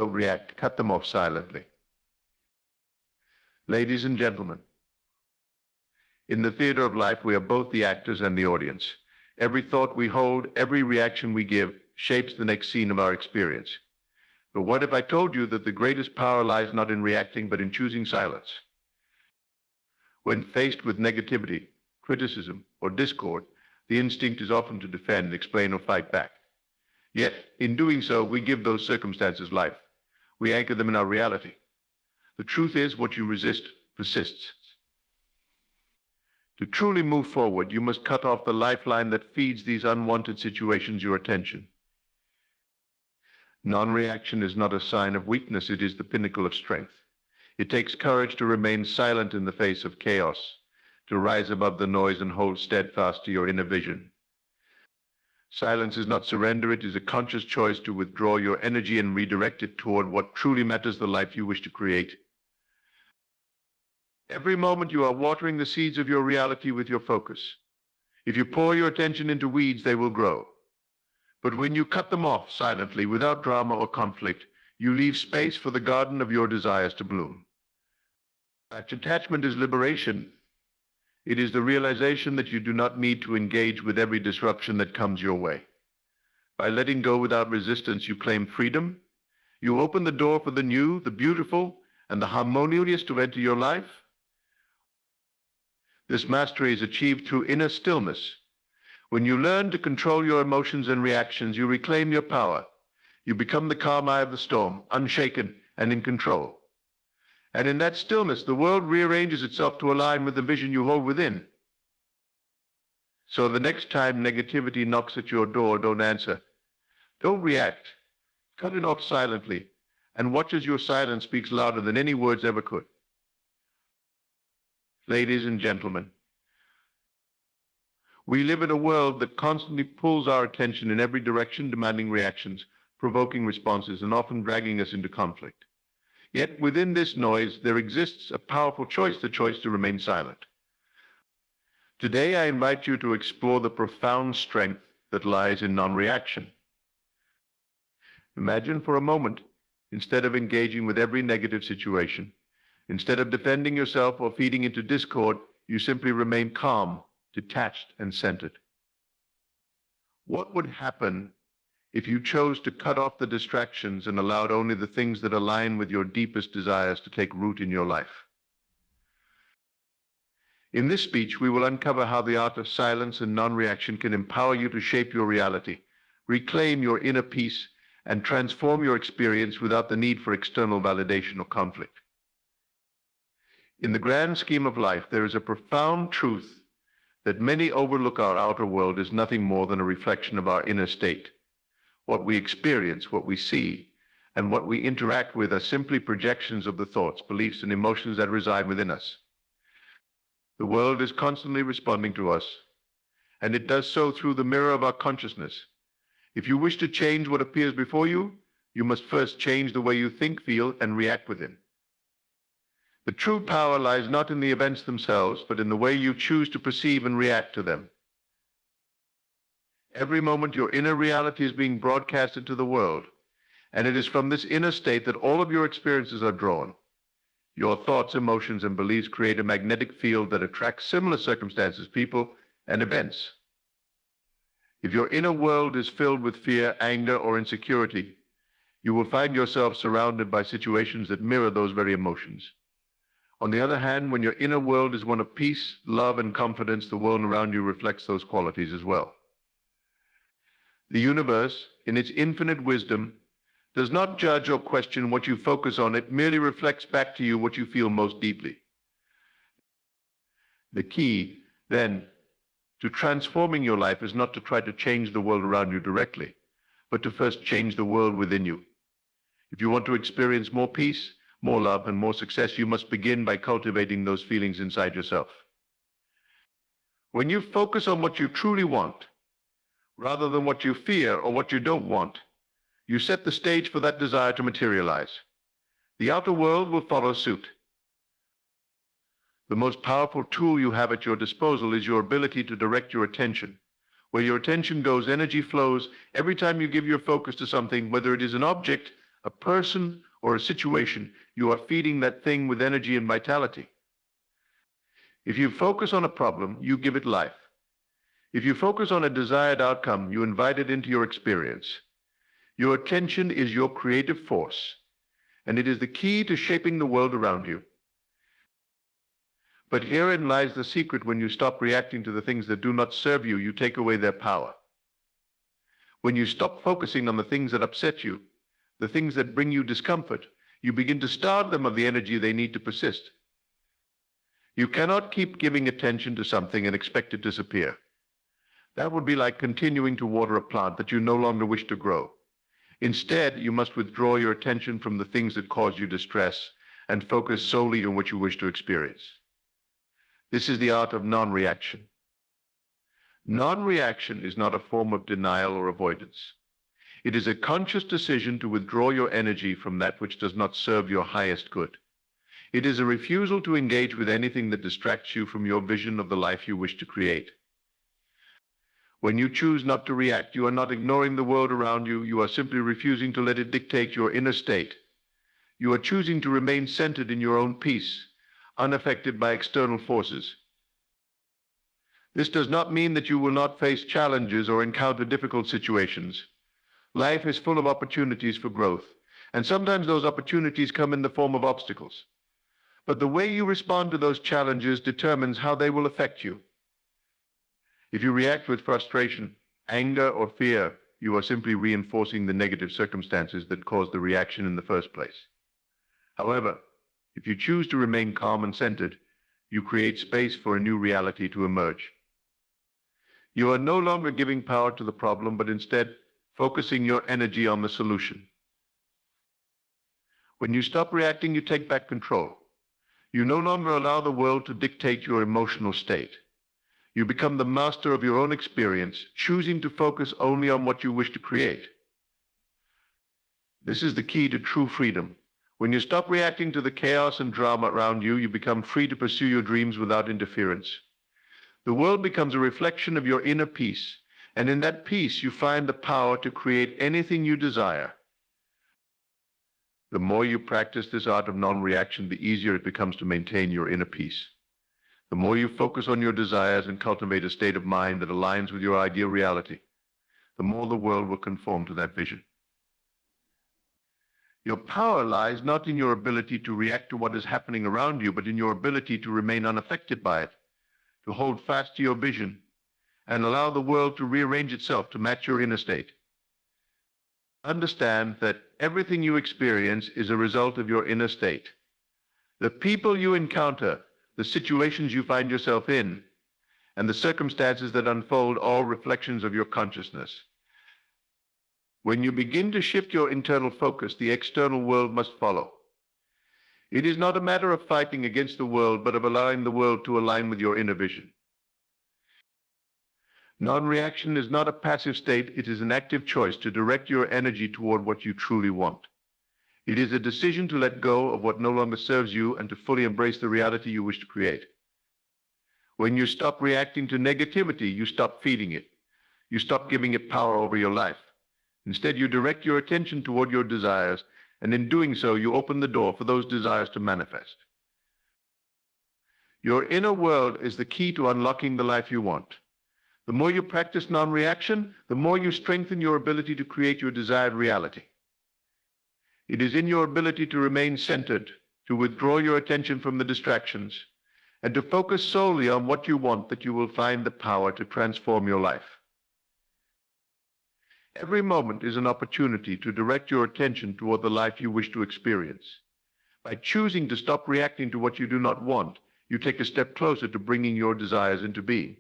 Don't react. Cut them off silently. Ladies and gentlemen, in the theater of life, we are both the actors and the audience. Every thought we hold, every reaction we give, shapes the next scene of our experience. But what if I told you that the greatest power lies not in reacting, but in choosing silence? When faced with negativity, criticism, or discord, the instinct is often to defend, explain, or fight back. Yet, in doing so, we give those circumstances life. We anchor them in our reality. The truth is, what you resist persists. To truly move forward, you must cut off the lifeline that feeds these unwanted situations your attention. Non-reaction is not a sign of weakness, it is the pinnacle of strength. It takes courage to remain silent in the face of chaos, to rise above the noise and hold steadfast to your inner vision. Silence is not surrender, it is a conscious choice to withdraw your energy and redirect it toward what truly matters, the life you wish to create. Every moment you are watering the seeds of your reality with your focus. If you pour your attention into weeds, they will grow. But when you cut them off silently, without drama or conflict, you leave space for the garden of your desires to bloom. Detachment is liberation. It is the realization that you do not need to engage with every disruption that comes your way. By letting go without resistance, you claim freedom. You open the door for the new, the beautiful, and the harmonious to enter your life. This mastery is achieved through inner stillness. When you learn to control your emotions and reactions, you reclaim your power. You become the calm eye of the storm, unshaken and in control. And in that stillness, the world rearranges itself to align with the vision you hold within. So the next time negativity knocks at your door, don't answer. Don't react. Cut it off silently, and watch as your silence speaks louder than any words ever could. Ladies and gentlemen, we live in a world that constantly pulls our attention in every direction, demanding reactions, provoking responses, and often dragging us into conflict. Yet within this noise, there exists a powerful choice, the choice to remain silent. Today, I invite you to explore the profound strength that lies in non-reaction. Imagine for a moment, instead of engaging with every negative situation, instead of defending yourself or feeding into discord, you simply remain calm, detached, and centered. What would happen if you chose to cut off the distractions and allowed only the things that align with your deepest desires to take root in your life? In this speech, we will uncover how the art of silence and non-reaction can empower you to shape your reality, reclaim your inner peace, and transform your experience without the need for external validation or conflict. In the grand scheme of life, there is a profound truth that many overlook. Our outer world is nothing more than a reflection of our inner state. What we experience, what we see, and what we interact with are simply projections of the thoughts, beliefs, and emotions that reside within us. The world is constantly responding to us, and it does so through the mirror of our consciousness. If you wish to change what appears before you, you must first change the way you think, feel, and react within. The true power lies not in the events themselves, but in the way you choose to perceive and react to them. Every moment, your inner reality is being broadcast into the world, and it is from this inner state that all of your experiences are drawn. Your thoughts, emotions, and beliefs create a magnetic field that attracts similar circumstances, people, and events. If your inner world is filled with fear, anger, or insecurity, you will find yourself surrounded by situations that mirror those very emotions. On the other hand, when your inner world is one of peace, love, and confidence, the world around you reflects those qualities as well. The universe, in its infinite wisdom, does not judge or question what you focus on. It merely reflects back to you what you feel most deeply. The key, then, to transforming your life is not to try to change the world around you directly, but to first change the world within you. If you want to experience more peace, more love, and more success, you must begin by cultivating those feelings inside yourself. When you focus on what you truly want, rather than what you fear or what you don't want, you set the stage for that desire to materialize. The outer world will follow suit. The most powerful tool you have at your disposal is your ability to direct your attention. Where your attention goes, energy flows. Every time you give your focus to something, whether it is an object, a person, or a situation, you are feeding that thing with energy and vitality. If you focus on a problem, you give it life. If you focus on a desired outcome, you invite it into your experience. Your attention is your creative force, and it is the key to shaping the world around you. But herein lies the secret: when you stop reacting to the things that do not serve you, you take away their power. When you stop focusing on the things that upset you, the things that bring you discomfort, you begin to starve them of the energy they need to persist. You cannot keep giving attention to something and expect it to disappear. That would be like continuing to water a plant that you no longer wish to grow. Instead, you must withdraw your attention from the things that cause you distress and focus solely on what you wish to experience. This is the art of non-reaction. Non-reaction is not a form of denial or avoidance. It is a conscious decision to withdraw your energy from that which does not serve your highest good. It is a refusal to engage with anything that distracts you from your vision of the life you wish to create. When you choose not to react, you are not ignoring the world around you. You are simply refusing to let it dictate your inner state. You are choosing to remain centered in your own peace, unaffected by external forces. This does not mean that you will not face challenges or encounter difficult situations. Life is full of opportunities for growth, and sometimes those opportunities come in the form of obstacles. But the way you respond to those challenges determines how they will affect you. If you react with frustration, anger, or fear, you are simply reinforcing the negative circumstances that caused the reaction in the first place. However, if you choose to remain calm and centered, you create space for a new reality to emerge. You are no longer giving power to the problem, but instead focusing your energy on the solution. When you stop reacting, you take back control. You no longer allow the world to dictate your emotional state. You become the master of your own experience, choosing to focus only on what you wish to create. This is the key to true freedom. When you stop reacting to the chaos and drama around you, you become free to pursue your dreams without interference. The world becomes a reflection of your inner peace, and in that peace you find the power to create anything you desire. The more you practice this art of non-reaction, the easier it becomes to maintain your inner peace. The more you focus on your desires and cultivate a state of mind that aligns with your ideal reality, the more the world will conform to that vision. Your power lies not in your ability to react to what is happening around you, but in your ability to remain unaffected by it, to hold fast to your vision, and allow the world to rearrange itself to match your inner state. Understand that everything you experience is a result of your inner state. The people you encounter, the situations you find yourself in, and the circumstances that unfold are all reflections of your consciousness. When you begin to shift your internal focus, the external world must follow. It is not a matter of fighting against the world, but of allowing the world to align with your inner vision. Non-reaction is not a passive state. It is an active choice to direct your energy toward what you truly want. It is a decision to let go of what no longer serves you and to fully embrace the reality you wish to create. When you stop reacting to negativity, you stop feeding it. You stop giving it power over your life. Instead, you direct your attention toward your desires, and in doing so, you open the door for those desires to manifest. Your inner world is the key to unlocking the life you want. The more you practice non-reaction, the more you strengthen your ability to create your desired reality. It is in your ability to remain centered, to withdraw your attention from the distractions, and to focus solely on what you want that you will find the power to transform your life. Every moment is an opportunity to direct your attention toward the life you wish to experience. By choosing to stop reacting to what you do not want, you take a step closer to bringing your desires into being.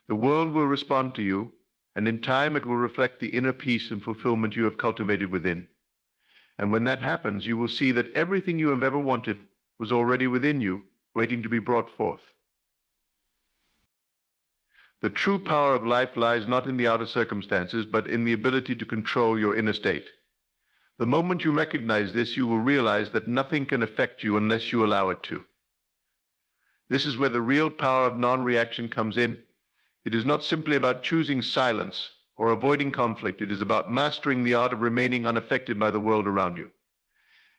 The world will respond to you, and in time it will reflect the inner peace and fulfillment you have cultivated within. And when that happens, you will see that everything you have ever wanted was already within you, waiting to be brought forth. The true power of life lies not in the outer circumstances, but in the ability to control your inner state. The moment you recognize this, you will realize that nothing can affect you unless you allow it to. This is where the real power of non-reaction comes in. It is not simply about choosing silence or avoiding conflict. It is about mastering the art of remaining unaffected by the world around you.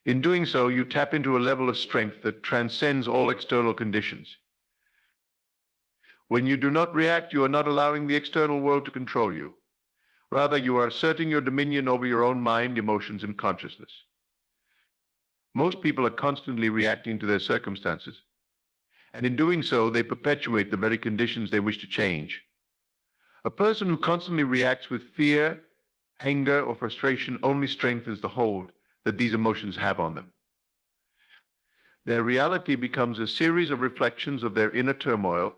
In doing so, you tap into a level of strength that transcends all external conditions. When you do not react, you are not allowing the external world to control you. Rather, you are asserting your dominion over your own mind, emotions, and consciousness. Most people are constantly reacting to their circumstances, and in doing so, they perpetuate the very conditions they wish to change. A person who constantly reacts with fear, anger, or frustration only strengthens the hold that these emotions have on them. Their reality becomes a series of reflections of their inner turmoil,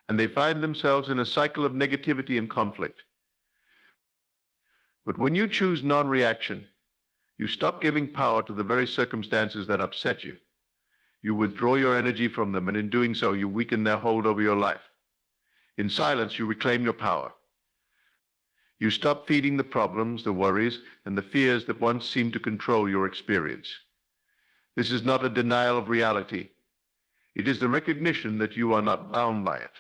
and they find themselves in a cycle of negativity and conflict. But when you choose non-reaction, you stop giving power to the very circumstances that upset you. You withdraw your energy from them, and in doing so, you weaken their hold over your life. In silence, you reclaim your power. You stop feeding the problems, the worries, and the fears that once seemed to control your experience. This is not a denial of reality. It is the recognition that you are not bound by it.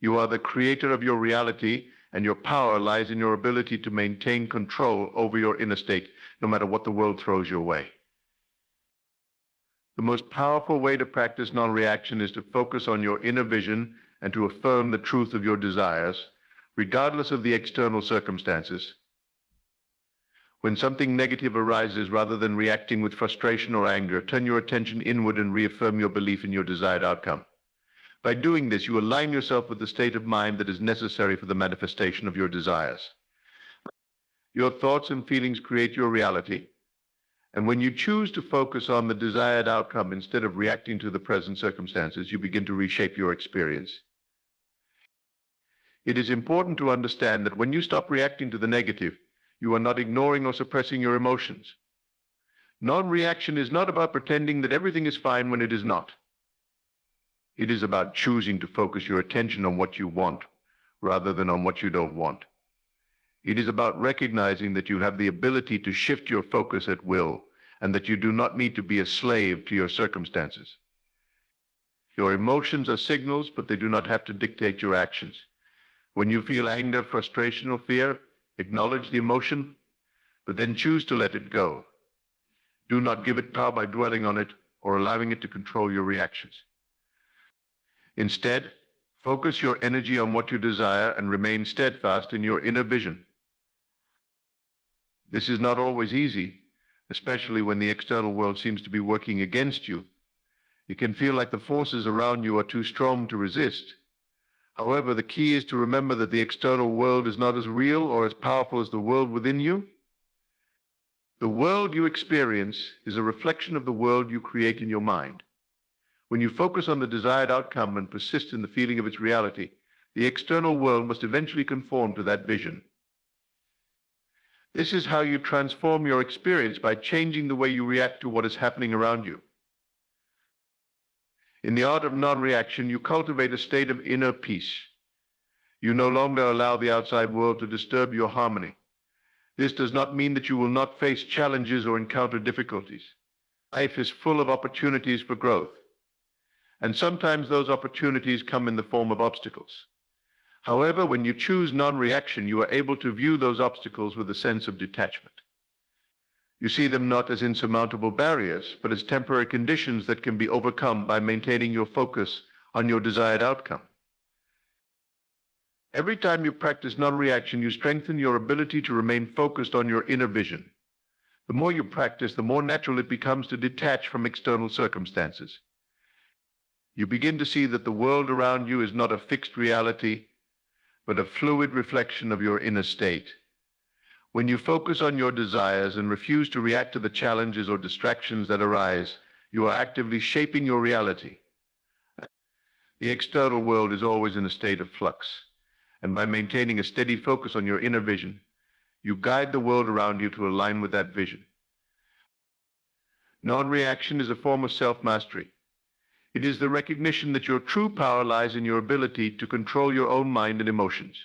You are the creator of your reality, and your power lies in your ability to maintain control over your inner state, no matter what the world throws your way. The most powerful way to practice non-reaction is to focus on your inner vision and to affirm the truth of your desires, regardless of the external circumstances. When something negative arises, rather than reacting with frustration or anger, turn your attention inward and reaffirm your belief in your desired outcome. By doing this, you align yourself with the state of mind that is necessary for the manifestation of your desires. Your thoughts and feelings create your reality, and when you choose to focus on the desired outcome instead of reacting to the present circumstances, you begin to reshape your experience. It is important to understand that when you stop reacting to the negative, you are not ignoring or suppressing your emotions. Non-reaction is not about pretending that everything is fine when it is not. It is about choosing to focus your attention on what you want rather than on what you don't want. It is about recognizing that you have the ability to shift your focus at will and that you do not need to be a slave to your circumstances. Your emotions are signals, but they do not have to dictate your actions. When you feel anger, frustration, or fear, acknowledge the emotion, but then choose to let it go. Do not give it power by dwelling on it or allowing it to control your reactions. Instead, focus your energy on what you desire and remain steadfast in your inner vision. This is not always easy, especially when the external world seems to be working against you. It can feel like the forces around you are too strong to resist. However, the key is to remember that the external world is not as real or as powerful as the world within you. The world you experience is a reflection of the world you create in your mind. When you focus on the desired outcome and persist in the feeling of its reality, the external world must eventually conform to that vision. This is how you transform your experience, by changing the way you react to what is happening around you. In the art of non-reaction, you cultivate a state of inner peace. You no longer allow the outside world to disturb your harmony. This does not mean that you will not face challenges or encounter difficulties. Life is full of opportunities for growth, and sometimes those opportunities come in the form of obstacles. However, when you choose non-reaction, you are able to view those obstacles with a sense of detachment. You see them not as insurmountable barriers, but as temporary conditions that can be overcome by maintaining your focus on your desired outcome. Every time you practice non-reaction, you strengthen your ability to remain focused on your inner vision. The more you practice, the more natural it becomes to detach from external circumstances. You begin to see that the world around you is not a fixed reality, but a fluid reflection of your inner state. When you focus on your desires and refuse to react to the challenges or distractions that arise, you are actively shaping your reality. The external world is always in a state of flux, and by maintaining a steady focus on your inner vision, you guide the world around you to align with that vision. Non-reaction is a form of self-mastery. It is the recognition that your true power lies in your ability to control your own mind and emotions.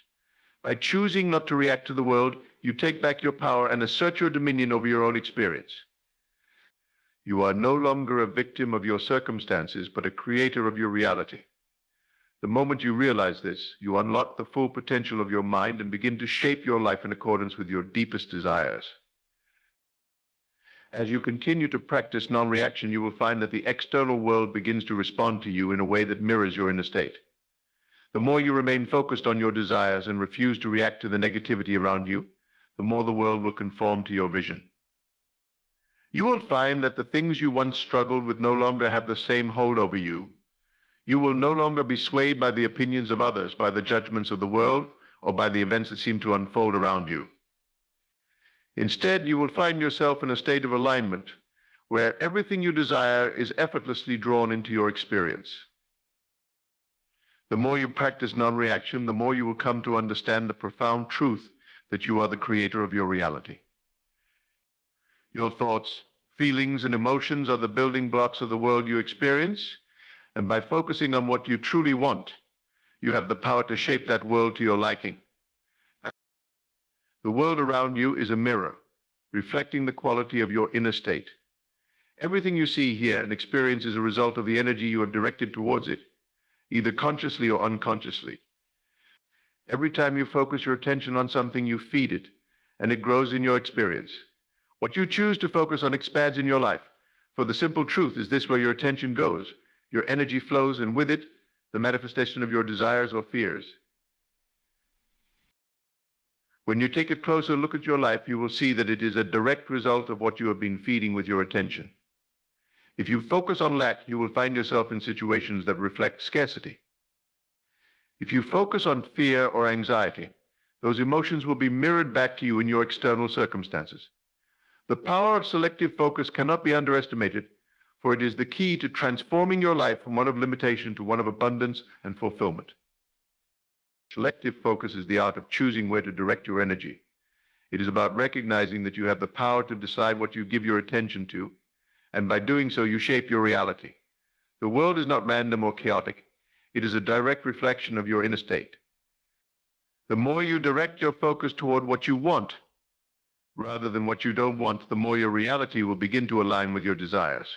By choosing not to react to the world, you take back your power and assert your dominion over your own experience. You are no longer a victim of your circumstances, but a creator of your reality. The moment you realize this, you unlock the full potential of your mind and begin to shape your life in accordance with your deepest desires. As you continue to practice non-reaction, you will find that the external world begins to respond to you in a way that mirrors your inner state. The more you remain focused on your desires and refuse to react to the negativity around you, the more the world will conform to your vision. You will find that the things you once struggled with no longer have the same hold over you. You will no longer be swayed by the opinions of others, by the judgments of the world, or by the events that seem to unfold around you. Instead, you will find yourself in a state of alignment, where everything you desire is effortlessly drawn into your experience. The more you practice non-reaction, the more you will come to understand the profound truth that you are the creator of your reality. Your thoughts, feelings, and emotions are the building blocks of the world you experience, and by focusing on what you truly want, you have the power to shape that world to your liking. The world around you is a mirror, reflecting the quality of your inner state. Everything you see, hear, and experience is a result of the energy you have directed towards it, either consciously or unconsciously. Every time you focus your attention on something, you feed it, and it grows in your experience. What you choose to focus on expands in your life, for the simple truth is this: where your attention goes, your energy flows, and with it, the manifestation of your desires or fears. When you take a closer look at your life, you will see that it is a direct result of what you have been feeding with your attention. If you focus on lack, you will find yourself in situations that reflect scarcity. If you focus on fear or anxiety, those emotions will be mirrored back to you in your external circumstances. The power of selective focus cannot be underestimated, for it is the key to transforming your life from one of limitation to one of abundance and fulfillment. Selective focus is the art of choosing where to direct your energy. It is about recognizing that you have the power to decide what you give your attention to, and by doing so, you shape your reality. The world is not random or chaotic. It is a direct reflection of your inner state. The more you direct your focus toward what you want, rather than what you don't want, the more your reality will begin to align with your desires.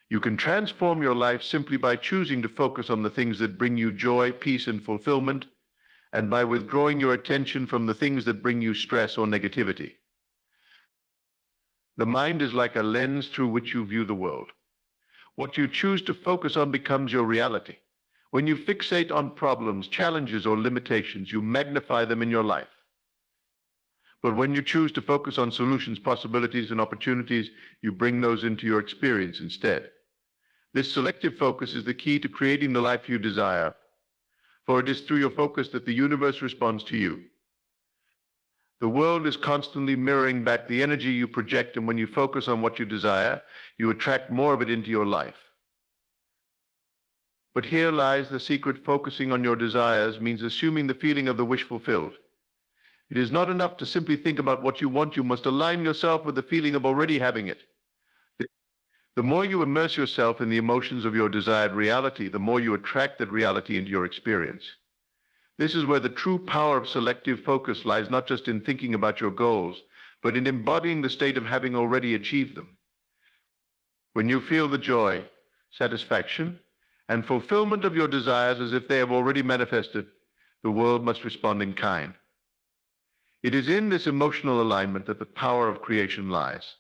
You can transform your life simply by choosing to focus on the things that bring you joy, peace, and fulfillment, and by withdrawing your attention from the things that bring you stress or negativity. The mind is like a lens through which you view the world. What you choose to focus on becomes your reality. When you fixate on problems, challenges, or limitations, you magnify them in your life. But when you choose to focus on solutions, possibilities, and opportunities, you bring those into your experience instead. This selective focus is the key to creating the life you desire, for it is through your focus that the universe responds to you. The world is constantly mirroring back the energy you project, and when you focus on what you desire, you attract more of it into your life. But here lies the secret. Focusing on your desires means assuming the feeling of the wish fulfilled. It is not enough to simply think about what you want. You must align yourself with the feeling of already having it. The more you immerse yourself in the emotions of your desired reality, the more you attract that reality into your experience. This is where the true power of selective focus lies, not just in thinking about your goals, but in embodying the state of having already achieved them. When you feel the joy, satisfaction, and fulfillment of your desires as if they have already manifested, the world must respond in kind. It is in this emotional alignment that the power of creation lies.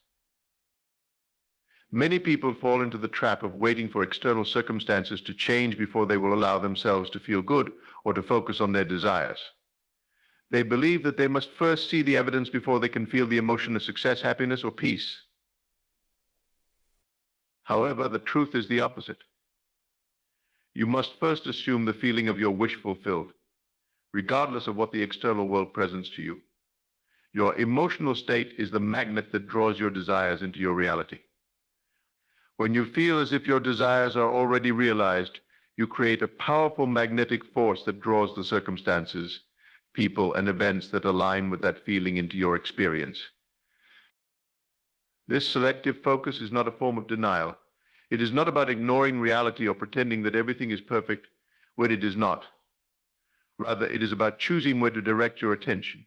Many people fall into the trap of waiting for external circumstances to change before they will allow themselves to feel good or to focus on their desires. They believe that they must first see the evidence before they can feel the emotion of success, happiness, or peace. However, the truth is the opposite. You must first assume the feeling of your wish fulfilled, regardless of what the external world presents to you. Your emotional state is the magnet that draws your desires into your reality. When you feel as if your desires are already realized, you create a powerful magnetic force that draws the circumstances, people, and events that align with that feeling into your experience. This selective focus is not a form of denial. It is not about ignoring reality or pretending that everything is perfect when it is not. Rather, it is about choosing where to direct your attention.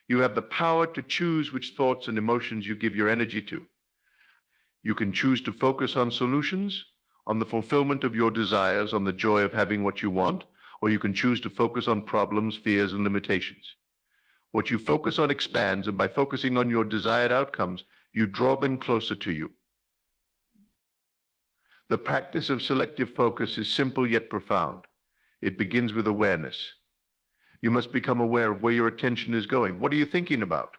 You have the power to choose which thoughts and emotions you give your energy to. You can choose to focus on solutions, on the fulfillment of your desires, on the joy of having what you want, or you can choose to focus on problems, fears, and limitations. What you focus on expands, and by focusing on your desired outcomes, you draw them closer to you. The practice of selective focus is simple yet profound. It begins with awareness. You must become aware of where your attention is going. What are you thinking about?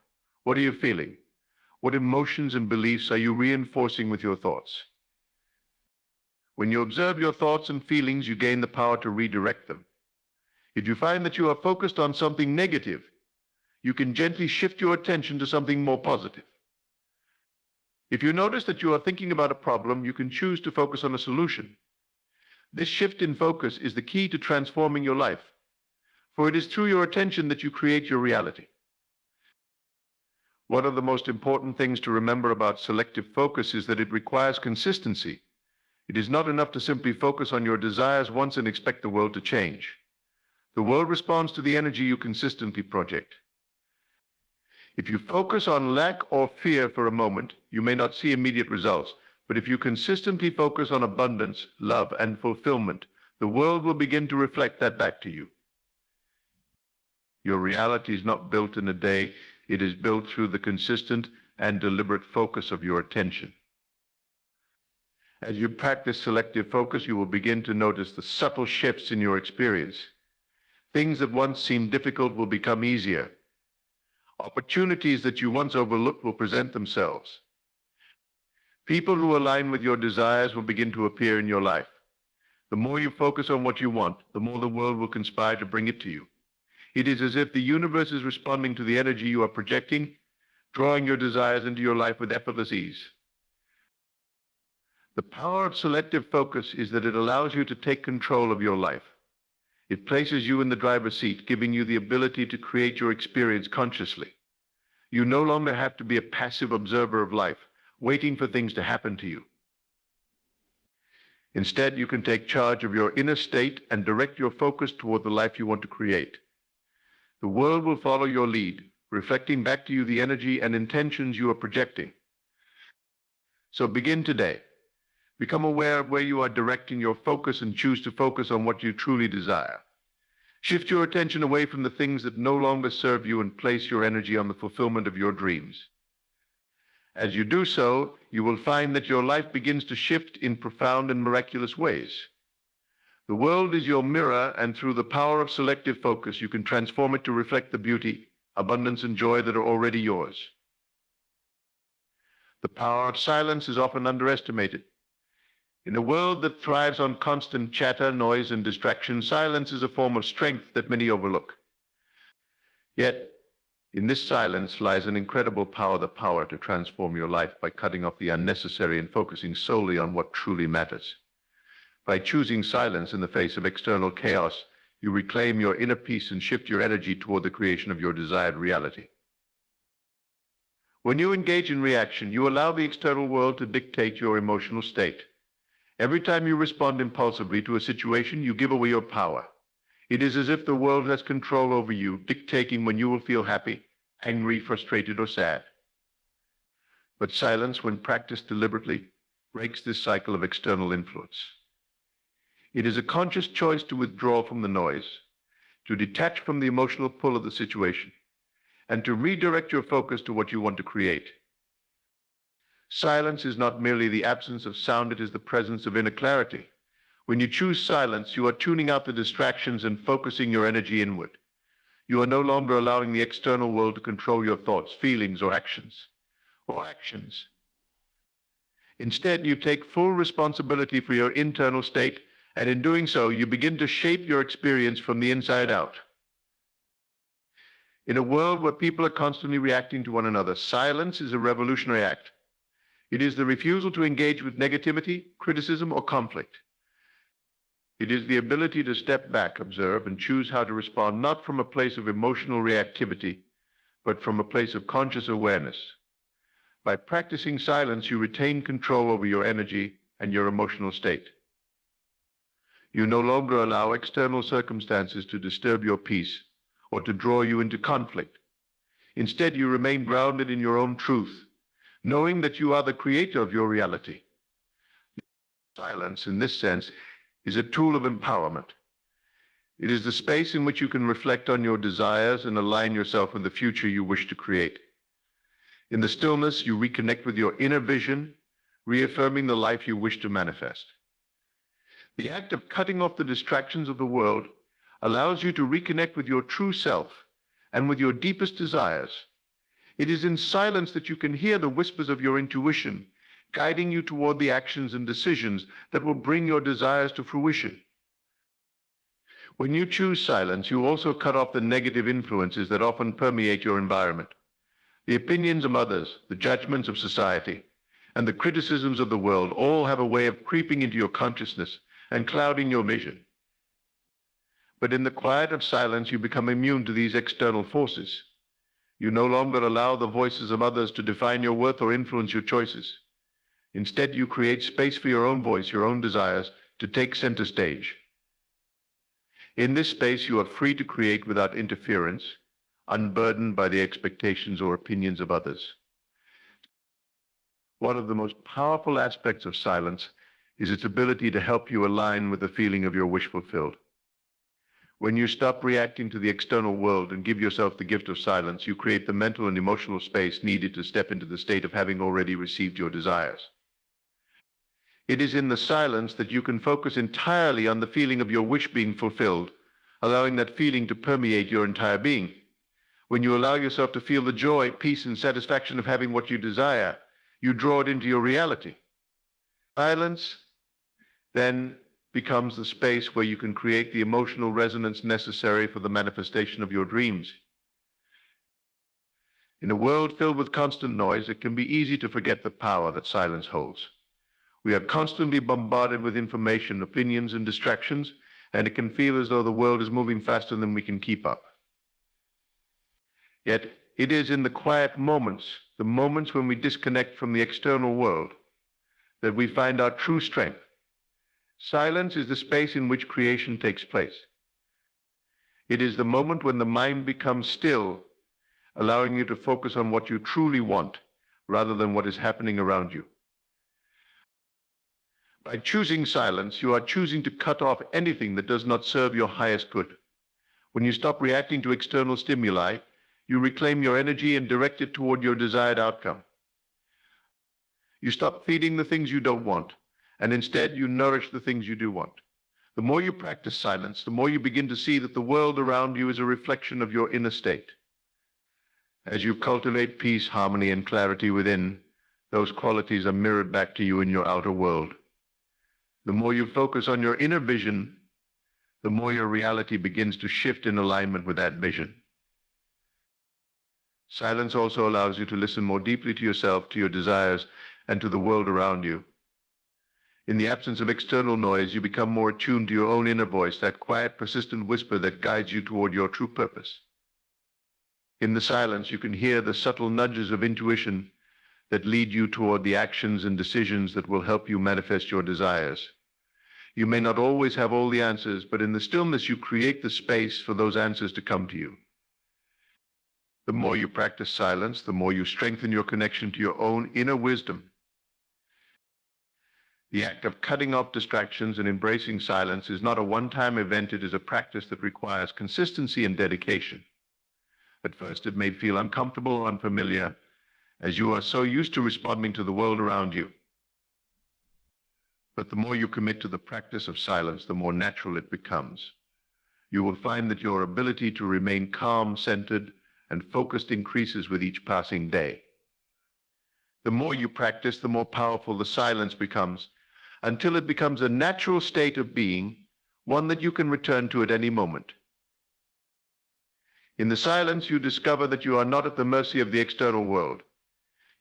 What are you feeling? What emotions and beliefs are you reinforcing with your thoughts? When you observe your thoughts and feelings, you gain the power to redirect them. If you find that you are focused on something negative, you can gently shift your attention to something more positive. If you notice that you are thinking about a problem, you can choose to focus on a solution. This shift in focus is the key to transforming your life, for it is through your attention that you create your reality. One of the most important things to remember about selective focus is that it requires consistency. It is not enough to simply focus on your desires once and expect the world to change. The world responds to the energy you consistently project. If you focus on lack or fear for a moment, you may not see immediate results. But if you consistently focus on abundance, love, and fulfillment, the world will begin to reflect that back to you. Your reality is not built in a day. It is built through the consistent and deliberate focus of your attention. As you practice selective focus, you will begin to notice the subtle shifts in your experience. Things that once seemed difficult will become easier. Opportunities that you once overlooked will present themselves. People who align with your desires will begin to appear in your life. The more you focus on what you want, the more the world will conspire to bring it to you. It is as if the universe is responding to the energy you are projecting, drawing your desires into your life with effortless ease. The power of selective focus is that it allows you to take control of your life. It places you in the driver's seat, giving you the ability to create your experience consciously. You no longer have to be a passive observer of life, waiting for things to happen to you. Instead, you can take charge of your inner state and direct your focus toward the life you want to create. The world will follow your lead, reflecting back to you the energy and intentions you are projecting. So begin today. Become aware of where you are directing your focus and choose to focus on what you truly desire. Shift your attention away from the things that no longer serve you and place your energy on the fulfillment of your dreams. As you do so, you will find that your life begins to shift in profound and miraculous ways. The world is your mirror, and through the power of selective focus, you can transform it to reflect the beauty, abundance, and joy that are already yours. The power of silence is often underestimated. In a world that thrives on constant chatter, noise, and distraction, silence is a form of strength that many overlook. Yet, in this silence lies an incredible power, the power to transform your life by cutting off the unnecessary and focusing solely on what truly matters. By choosing silence in the face of external chaos, you reclaim your inner peace and shift your energy toward the creation of your desired reality. When you engage in reaction, you allow the external world to dictate your emotional state. Every time you respond impulsively to a situation, you give away your power. It is as if the world has control over you, dictating when you will feel happy, angry, frustrated, or sad. But silence, when practiced deliberately, breaks this cycle of external influence. It is a conscious choice to withdraw from the noise, to detach from the emotional pull of the situation, and to redirect your focus to what you want to create. Silence is not merely the absence of sound, it is the presence of inner clarity. When you choose silence, you are tuning out the distractions and focusing your energy inward. You are no longer allowing the external world to control your thoughts, feelings, or actions. Instead, you take full responsibility for your internal state, and in doing so, you begin to shape your experience from the inside out. In a world where people are constantly reacting to one another, silence is a revolutionary act. It is the refusal to engage with negativity, criticism, or conflict. It is the ability to step back, observe, and choose how to respond, not from a place of emotional reactivity, but from a place of conscious awareness. By practicing silence, you retain control over your energy and your emotional state. You no longer allow external circumstances to disturb your peace or to draw you into conflict. Instead, you remain grounded in your own truth, knowing that you are the creator of your reality. Silence, in this sense, is a tool of empowerment. It is the space in which you can reflect on your desires and align yourself with the future you wish to create. In the stillness, you reconnect with your inner vision, reaffirming the life you wish to manifest. The act of cutting off the distractions of the world allows you to reconnect with your true self and with your deepest desires. It is in silence that you can hear the whispers of your intuition, guiding you toward the actions and decisions that will bring your desires to fruition. When you choose silence, you also cut off the negative influences that often permeate your environment. The opinions of others, the judgments of society, and the criticisms of the world all have a way of creeping into your consciousness and clouding your vision. But in the quiet of silence, you become immune to these external forces. You no longer allow the voices of others to define your worth or influence your choices. Instead, you create space for your own voice, your own desires, to take center stage. In this space, you are free to create without interference, unburdened by the expectations or opinions of others. One of the most powerful aspects of silence is its ability to help you align with the feeling of your wish fulfilled. When you stop reacting to the external world and give yourself the gift of silence, you create the mental and emotional space needed to step into the state of having already received your desires. It is in the silence that you can focus entirely on the feeling of your wish being fulfilled, allowing that feeling to permeate your entire being. When you allow yourself to feel the joy, peace, and satisfaction of having what you desire, you draw it into your reality. Silence then becomes the space where you can create the emotional resonance necessary for the manifestation of your dreams. In a world filled with constant noise, it can be easy to forget the power that silence holds. We are constantly bombarded with information, opinions, and distractions, and it can feel as though the world is moving faster than we can keep up. Yet, it is in the quiet moments, the moments when we disconnect from the external world, that we find our true strength. Silence is the space in which creation takes place. It is the moment when the mind becomes still, allowing you to focus on what you truly want, rather than what is happening around you. By choosing silence, you are choosing to cut off anything that does not serve your highest good. When you stop reacting to external stimuli, you reclaim your energy and direct it toward your desired outcome. You stop feeding the things you don't want, and instead you nourish the things you do want. The more you practice silence, the more you begin to see that the world around you is a reflection of your inner state. As you cultivate peace, harmony, and clarity within, those qualities are mirrored back to you in your outer world. The more you focus on your inner vision, the more your reality begins to shift in alignment with that vision. Silence also allows you to listen more deeply to yourself, to your desires, and to the world around you. In the absence of external noise, you become more attuned to your own inner voice, that quiet, persistent whisper that guides you toward your true purpose. In the silence, you can hear the subtle nudges of intuition that lead you toward the actions and decisions that will help you manifest your desires. You may not always have all the answers, but in the stillness, you create the space for those answers to come to you. The more you practice silence, the more you strengthen your connection to your own inner wisdom. The act of cutting off distractions and embracing silence is not a one-time event. It is a practice that requires consistency and dedication. At first, it may feel uncomfortable or unfamiliar, as you are so used to responding to the world around you. But the more you commit to the practice of silence, the more natural it becomes. You will find that your ability to remain calm, centered, and focused increases with each passing day. The more you practice, the more powerful the silence becomes, until it becomes a natural state of being, one that you can return to at any moment. In the silence, you discover that you are not at the mercy of the external world.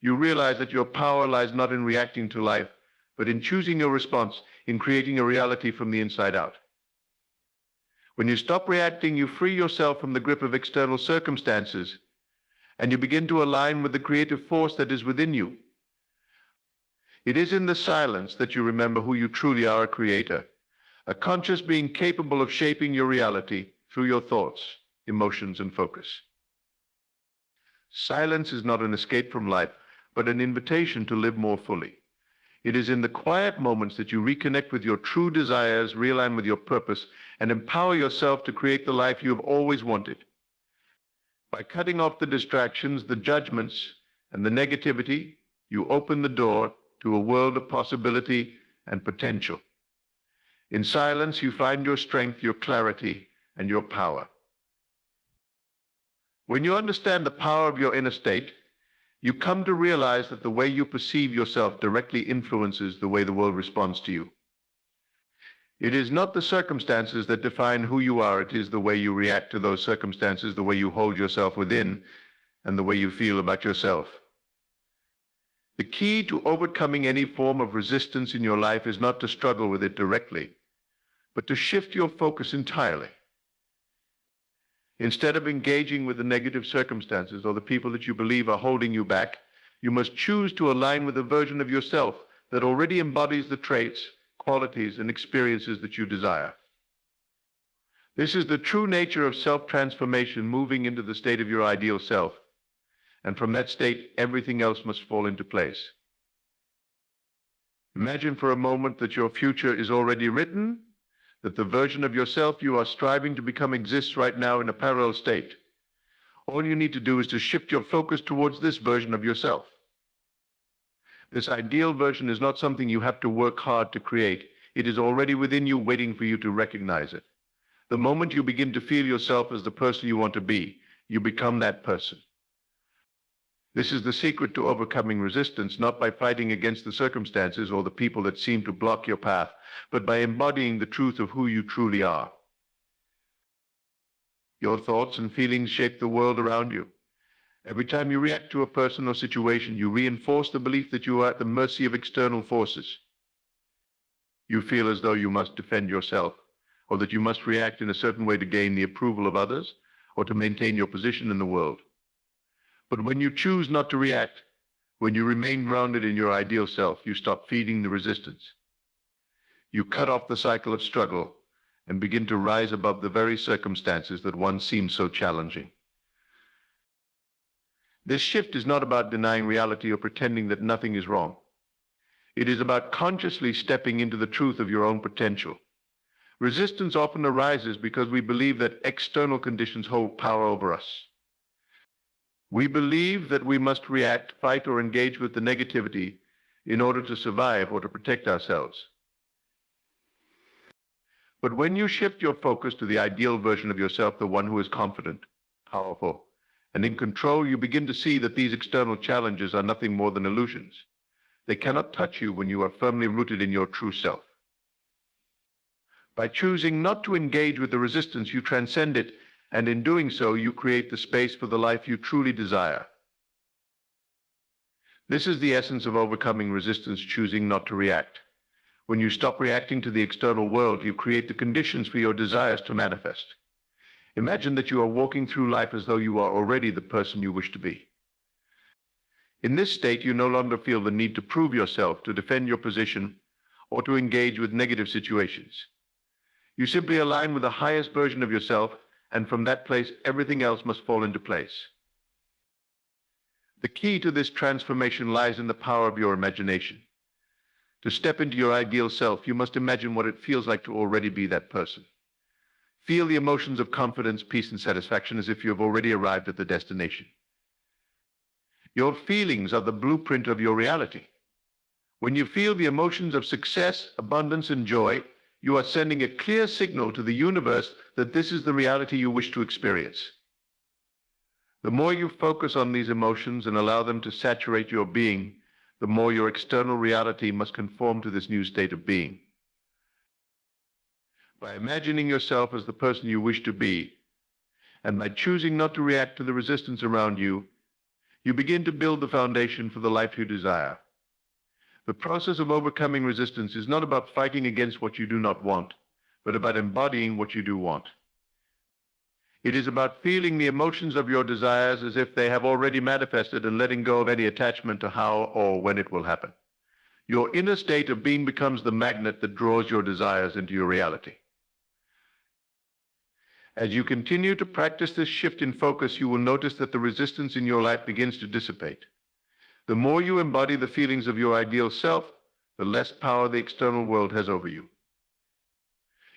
You realize that your power lies not in reacting to life, but in choosing your response, in creating a reality from the inside out. When you stop reacting, you free yourself from the grip of external circumstances, and you begin to align with the creative force that is within you. It is in the silence that you remember who you truly are, a creator, a conscious being capable of shaping your reality through your thoughts, emotions, and focus. Silence is not an escape from life, but an invitation to live more fully. It is in the quiet moments that you reconnect with your true desires, realign with your purpose, and empower yourself to create the life you have always wanted. By cutting off the distractions, the judgments, and the negativity, you open the door to a world of possibility and potential. In silence, you find your strength, your clarity, and your power. When you understand the power of your inner state, you come to realize that the way you perceive yourself directly influences the way the world responds to you. It is not the circumstances that define who you are, it is the way you react to those circumstances, the way you hold yourself within, and the way you feel about yourself. The key to overcoming any form of resistance in your life is not to struggle with it directly, but to shift your focus entirely. Instead of engaging with the negative circumstances or the people that you believe are holding you back, you must choose to align with a version of yourself that already embodies the traits, qualities, and experiences that you desire. This is the true nature of self-transformation, moving into the state of your ideal self. And from that state, everything else must fall into place. Imagine for a moment that your future is already written, that the version of yourself you are striving to become exists right now in a parallel state. All you need to do is to shift your focus towards this version of yourself. This ideal version is not something you have to work hard to create. It is already within you, waiting for you to recognize it. The moment you begin to feel yourself as the person you want to be, you become that person. This is the secret to overcoming resistance, not by fighting against the circumstances or the people that seem to block your path, but by embodying the truth of who you truly are. Your thoughts and feelings shape the world around you. Every time you react to a person or situation, you reinforce the belief that you are at the mercy of external forces. You feel as though you must defend yourself, or that you must react in a certain way to gain the approval of others, or to maintain your position in the world. But when you choose not to react, when you remain grounded in your ideal self, you stop feeding the resistance. You cut off the cycle of struggle and begin to rise above the very circumstances that once seemed so challenging. This shift is not about denying reality or pretending that nothing is wrong. It is about consciously stepping into the truth of your own potential. Resistance often arises because we believe that external conditions hold power over us. We believe that we must react, fight, or engage with the negativity in order to survive or to protect ourselves. But when you shift your focus to the ideal version of yourself, the one who is confident, powerful, and in control, you begin to see that these external challenges are nothing more than illusions. They cannot touch you when you are firmly rooted in your true self. By choosing not to engage with the resistance, you transcend it, and in doing so, you create the space for the life you truly desire. This is the essence of overcoming resistance, choosing not to react. When you stop reacting to the external world, you create the conditions for your desires to manifest. Imagine that you are walking through life as though you are already the person you wish to be. In this state, you no longer feel the need to prove yourself, to defend your position, or to engage with negative situations. You simply align with the highest version of yourself, and from that place, everything else must fall into place. The key to this transformation lies in the power of your imagination. To step into your ideal self, you must imagine what it feels like to already be that person. Feel the emotions of confidence, peace, and satisfaction as if you have already arrived at the destination. Your feelings are the blueprint of your reality. When you feel the emotions of success, abundance, and joy, you are sending a clear signal to the universe that this is the reality you wish to experience. The more you focus on these emotions and allow them to saturate your being, the more your external reality must conform to this new state of being. By imagining yourself as the person you wish to be, and by choosing not to react to the resistance around you, you begin to build the foundation for the life you desire. The process of overcoming resistance is not about fighting against what you do not want, but about embodying what you do want. It is about feeling the emotions of your desires as if they have already manifested and letting go of any attachment to how or when it will happen. Your inner state of being becomes the magnet that draws your desires into your reality. As you continue to practice this shift in focus, you will notice that the resistance in your life begins to dissipate. The more you embody the feelings of your ideal self, the less power the external world has over you.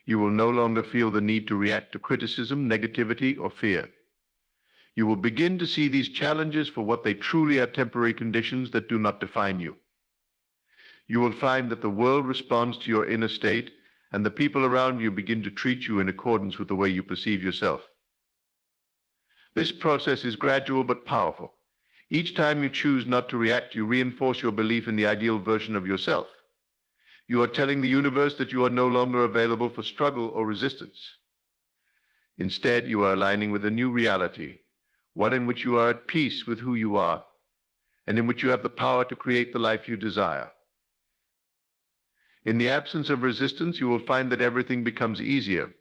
You will no longer feel the need to react to criticism, negativity, or fear. You will begin to see these challenges for what they truly are: temporary conditions that do not define you. You will find that the world responds to your inner state, and the people around you begin to treat you in accordance with the way you perceive yourself. This process is gradual but powerful. Each time you choose not to react, you reinforce your belief in the ideal version of yourself. You are telling the universe that you are no longer available for struggle or resistance. Instead, you are aligning with a new reality, one in which you are at peace with who you are, and in which you have the power to create the life you desire. In the absence of resistance, you will find that everything becomes easier.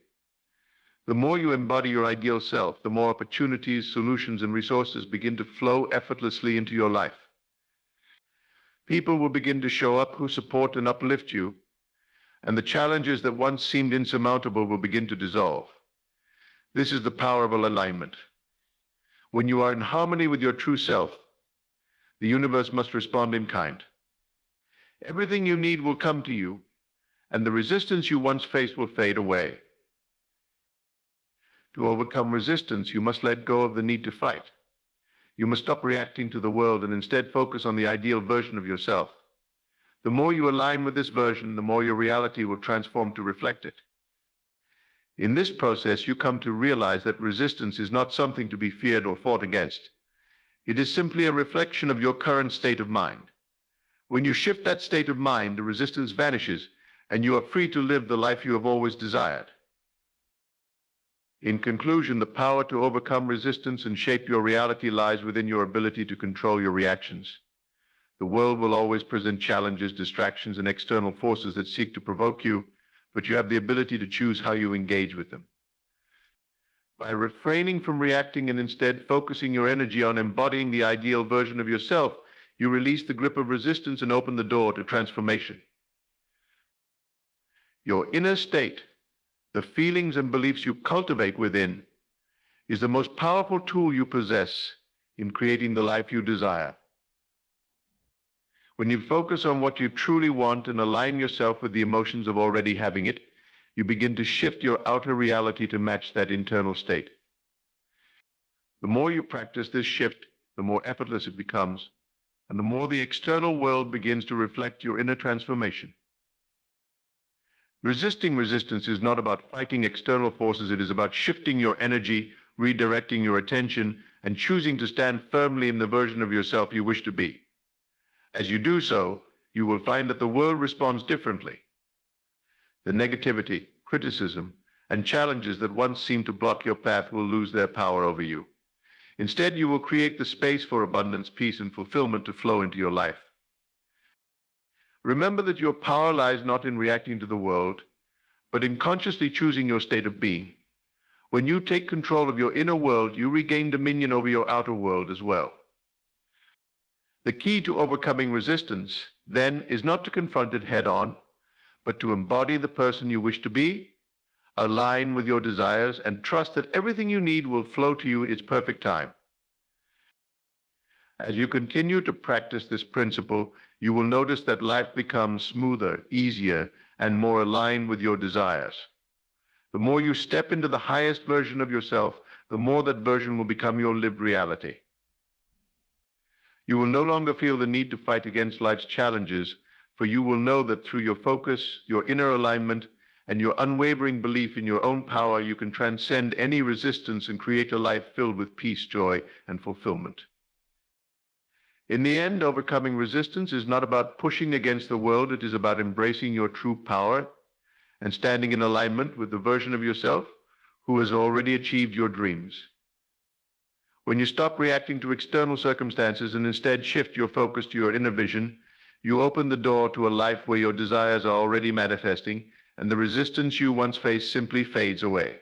The more you embody your ideal self, the more opportunities, solutions, and resources begin to flow effortlessly into your life. People will begin to show up who support and uplift you, and the challenges that once seemed insurmountable will begin to dissolve. This is the power of alignment. When you are in harmony with your true self, the universe must respond in kind. Everything you need will come to you, and the resistance you once faced will fade away. To overcome resistance, you must let go of the need to fight. You must stop reacting to the world and instead focus on the ideal version of yourself. The more you align with this version, the more your reality will transform to reflect it. In this process, you come to realize that resistance is not something to be feared or fought against. It is simply a reflection of your current state of mind. When you shift that state of mind, the resistance vanishes, and you are free to live the life you have always desired. In conclusion, the power to overcome resistance and shape your reality lies within your ability to control your reactions. The world will always present challenges, distractions, and external forces that seek to provoke you, but you have the ability to choose how you engage with them. By refraining from reacting and instead focusing your energy on embodying the ideal version of yourself, you release the grip of resistance and open the door to transformation. Your inner state, the feelings and beliefs you cultivate within, is the most powerful tool you possess in creating the life you desire. When you focus on what you truly want and align yourself with the emotions of already having it, you begin to shift your outer reality to match that internal state. The more you practice this shift, the more effortless it becomes, and the more the external world begins to reflect your inner transformation. Resisting resistance is not about fighting external forces. It is about shifting your energy, redirecting your attention, and choosing to stand firmly in the version of yourself you wish to be. As you do so, you will find that the world responds differently. The negativity, criticism, and challenges that once seemed to block your path will lose their power over you. Instead, you will create the space for abundance, peace, and fulfillment to flow into your life. Remember that your power lies not in reacting to the world, but in consciously choosing your state of being. When you take control of your inner world, you regain dominion over your outer world as well. The key to overcoming resistance, then, is not to confront it head-on, but to embody the person you wish to be, align with your desires, and trust that everything you need will flow to you in its perfect time. As you continue to practice this principle, you will notice that life becomes smoother, easier, and more aligned with your desires. The more you step into the highest version of yourself, the more that version will become your lived reality. You will no longer feel the need to fight against life's challenges, for you will know that through your focus, your inner alignment, and your unwavering belief in your own power, you can transcend any resistance and create a life filled with peace, joy, and fulfillment. In the end, overcoming resistance is not about pushing against the world. It is about embracing your true power and standing in alignment with the version of yourself who has already achieved your dreams. When you stop reacting to external circumstances and instead shift your focus to your inner vision, you open the door to a life where your desires are already manifesting and the resistance you once faced simply fades away.